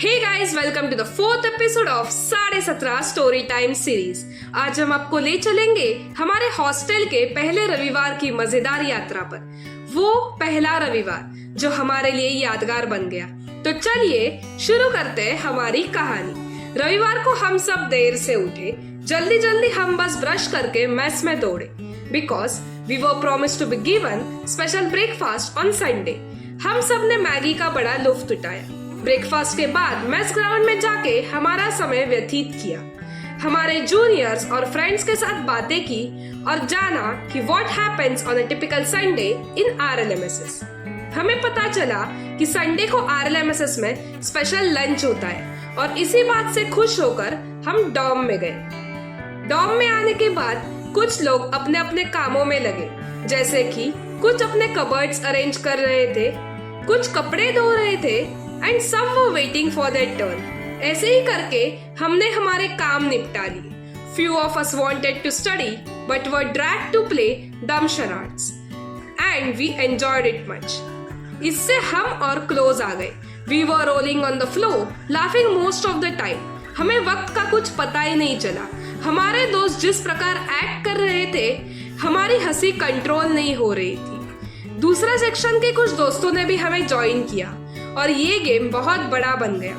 Hey guys, welcome to the 4th episode of 17.5 story time series. आज हम आपको ले चलेंगे हमारे हॉस्टल के पहले रविवार की मजेदार यात्रा पर। वो पहला रविवार जो हमारे लिए यादगार बन गया। तो चलिए शुरू करते हैं हमारी कहानी। रविवार को हम सब देर से उठे। जल्दी जल्दी हम बस ब्रश करके मेस में दौड़े because we were promised to be given special breakfast on Sunday. हम सब ने मैगी का बड़ा लुत्फ उठाया। ब्रेकफास्ट के बाद मेस ग्राउंड में जाके हमारा समय व्यतीत किया। हमारे जूनियर्स और फ्रेंड्स के साथ बातें की और जाना कि what happens on a typical Sunday in RLMSS। हमें पता चला कि संडे को RLMSS में स्पेशल लंच होता है और इसी बात से खुश होकर हम डॉर्म में गए। डॉर्म में आने के बाद कुछ लोग अपने अपने कामों में लगे, जैसे कि कुछ अपने कबर्ड्स अरेंज कर रहे थे, कुछ कपड़े धो रहे थे and some were waiting for their turn। ऐसे ही करके हमने हमारे काम निपटा लिए। Few of us wanted to study but were dragged to play dumb charades and we enjoyed it much। इससे हम और क्लोज आ गए। We were rolling on the floor, laughing most of the time। हमें वक्त का कुछ पता ही नहीं चला। हमारे दोस्त जिस प्रकार एक्ट कर रहे थे, हमारी हंसी कंट्रोल नहीं हो रही थी। दूसरा सेक्शन के कुछ दोस्तों ने भी हमें ज्वाइन किया और ये गेम बहुत बड़ा बन गया।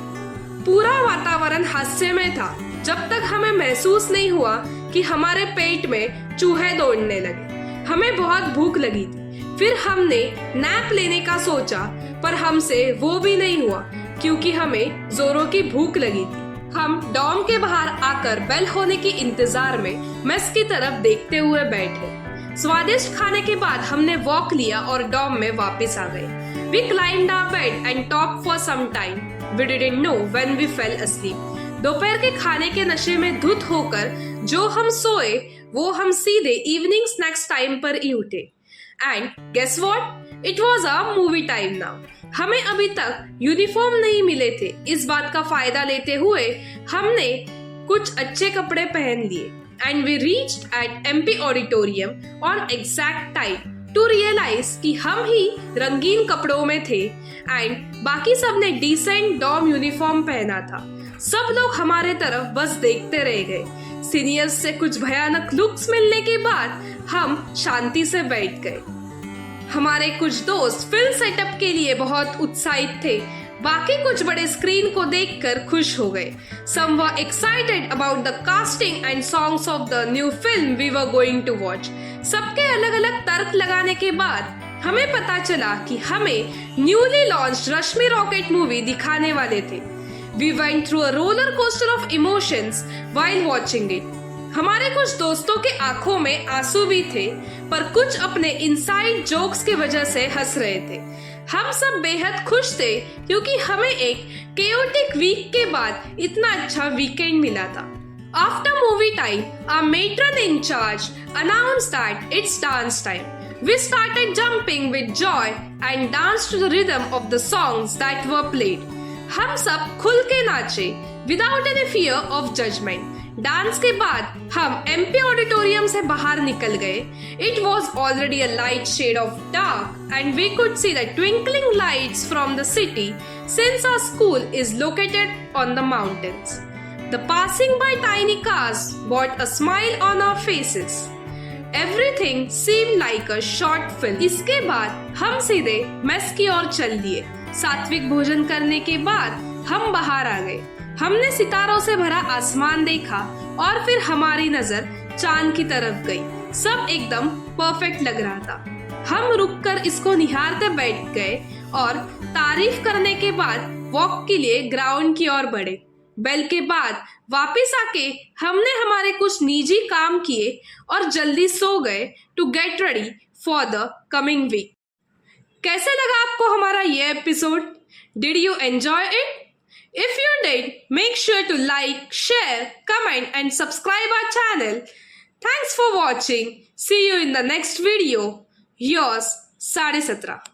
पूरा वातावरण हास्यमय था जब तक हमें महसूस नहीं हुआ कि हमारे पेट में चूहे दौड़ने लगे। हमें बहुत भूख लगी थी। फिर हमने नैप लेने का सोचा पर हमसे वो भी नहीं हुआ क्योंकि हमें जोरों की भूख लगी थी। हम डॉर्म के बाहर आकर बेल होने की इंतजार में मेस की तरफ देखते हुए बैठे। स्वादिष्ट खाने के बाद हमने वॉक लिया और डॉर्म में वापस आ गए। We climbed our bed and talked for some time. We didn't know when we fell asleep। दोपहर के खाने के नशे में धुत होकर जो हम सोए वो हम सीधे इवनिंग स्नैक्स टाइम पर ही उठे। And guess what? It was our movie time now। हमें अभी तक यूनिफॉर्म नहीं मिले थे। इस बात का फायदा लेते हुए हमने कुछ अच्छे कपड़े पहन लिए and we reached at MP Auditorium on exact time to realize कि हम ही रंगीन कपड़ों में थे एंड बाकी सब ने डिसेंट डॉर्म यूनिफॉर्म पहना था। सब लोग हमारे तरफ बस देखते रह गए। सीनियर्स से कुछ भयानक लुक्स मिलने के बाद हम शांति से बैठ गए। हमारे कुछ दोस्त फिल्म सेटअप के लिए बहुत उत्साहित थे, बाकी कुछ बड़े स्क्रीन को देखकर खुश हो गए। Some were excited about the casting and songs of the new film we were going to watch। सबके अलग अलग तर्क लगाने के बाद हमें पता चला कि हमें न्यूली लॉन्च्ड रश्मि रॉकेट मूवी दिखाने वाले थे। We went through a roller coaster of emotions while watching it। हमारे कुछ दोस्तों के आंखों में आंसू भी थे पर कुछ अपने इनसाइड जोक्स की वजह से हंस रहे थे। हम सब बेहद खुश थे क्योंकि हमें एक chaotic वीक के बाद इतना अच्छा वीकेंड मिला था। After movie time, our matron in charge announced that it's dance time। We started jumping with joy and danced to the rhythm of the songs that were played। हम सब खुल के नाचे without any fear of judgment। Dance के बाद हम MP auditorium से बाहर निकल गए। It was already a light shade of dark and we could see the twinkling lights from the city since our school is located on the mountains। The passing by tiny cars brought a smile on our faces। Everything seemed like a short film। इसके बाद हम सीधे mess की ओर चल दिए। सात्विक भोजन करने के बाद हम बाहर आ गए। हमने सितारों से भरा आसमान देखा और फिर हमारी नजर चांद की तरफ गई। सब एकदम परफेक्ट लग रहा था। हम रुककर इसको निहारते बैठ गए और तारीफ करने के बाद वॉक के लिए ग्राउंड की ओर बढ़े। बेल के बाद वापस आके हमने हमारे कुछ निजी काम किए और जल्दी सो गए to get ready for the coming week. कैसे लगा आपको हमारा ये episode? Did you enjoy it? If you did, make sure to like, share, comment and subscribe our channel. Thanks for watching. See you in the next video. Yours, 17.5।